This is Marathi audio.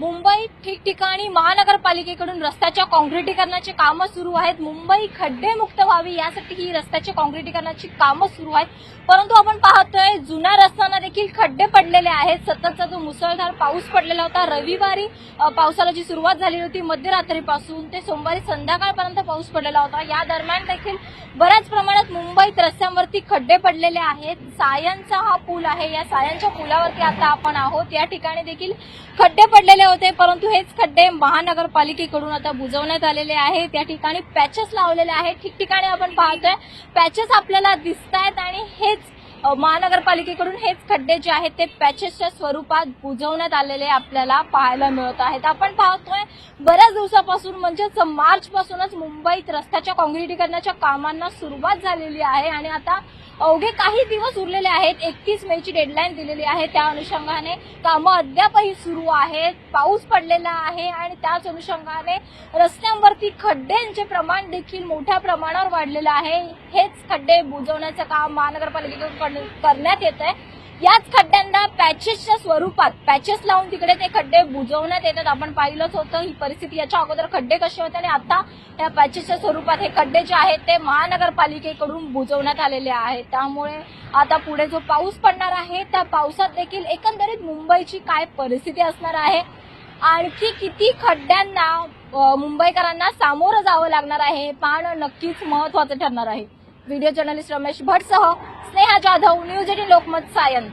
मुंबईत ठिकठिकाणी महानगरपालिकेकडून रस्त्याच्या काँक्रिटीकरणाची कामं सुरू आहेत। मुंबई खड्डेमुक्त व्हावी यासाठी ही रस्त्याच्या काँक्रिटीकरणाची कामं सुरू आहेत, परंतु आपण पाहतोय जुन्या रस्त्यांना देखील खड्डे पडलेले आहेत। सततचा जो मुसळधार पाऊस पडलेला होता, रविवारी पावसाला जी सुरुवात झाली होती मध्यरात्रीपासून ते सोमवारी संध्याकाळपर्यंत पाऊस पडलेला होता। या दरम्यान देखील बऱ्याच प्रमाणात मुंबईत रस्त्यांवरती खड्डे पडलेले आहेत। सायनचा हा पूल आहे, या सायनच्या पुलावरती आता आपण आहोत। या ठिकाणी देखील खड्डे पडलेले होते, परंतु हेच खड्डे महानगरपालिकेकडून आता बुजवण्यात आलेले आहेत। त्या ठिकाणी पॅचेस लावलेले आहेत, ठिकठिकाणी आपण पाहतोय पॅचेस आपल्याला दिसतायत आणि हेच महानगरपालिकेकडून हेच खड्डे जे आहेत ते पॅचेसच्या स्वरूपात बुजवण्यात आलेले आपल्याला पाहायला मिळत आहेत। आपण पाहतोय बऱ्याच दिवसापासून म्हणजेच मार्च पासूनच मुंबईत रस्त्याच्या काँक्रिटीकरणाच्या कामांना सुरुवात झालेली आहे आणि आता अवघे काही दिवस उरलेले आहेत। 31 मेची डेडलाईन दिलेली आहे, त्या अनुषंगाने कामं अद्यापही सुरू आहेत। पाऊस पडलेला आहे आणि त्याच अनुषंगाने रस्त्यांवरती खड्ड्यांचे प्रमाण देखील मोठ्या प्रमाणावर वाढलेलं आहे। हेच खड्डे बुजवण्याचं काम महानगरपालिकेकडून करण्यात येत आहे। याच खड्ड्यांना पॅचेसच्या स्वरूपात पॅचेस लावून तिकडे ते खड्डे बुजवण्यात येतात। आपण पाहिलंच होतं ही परिस्थिती, याच्या अगोदर खड्डे कसे होते आणि आता या पॅचेसच्या स्वरूपात हे खड्डे जे आहेत ते महानगरपालिकेकडून बुजवण्यात आलेले आहेत। त्यामुळे आता पुढे जो पाऊस पडणार आहे त्या पावसात देखील एकंदरीत मुंबईची काय परिस्थिती असणार आहे, आणखी किती खड्ड्यांना मुंबईकरांना सामोरं जावं लागणार आहे पाहणं नक्कीच महत्त्वाचं ठरणार आहे। व्हिडिओ जर्नलिस्ट रमेश भट्टसह स्नेहा जाधव, न्यूज 18 लोकमत, सायन।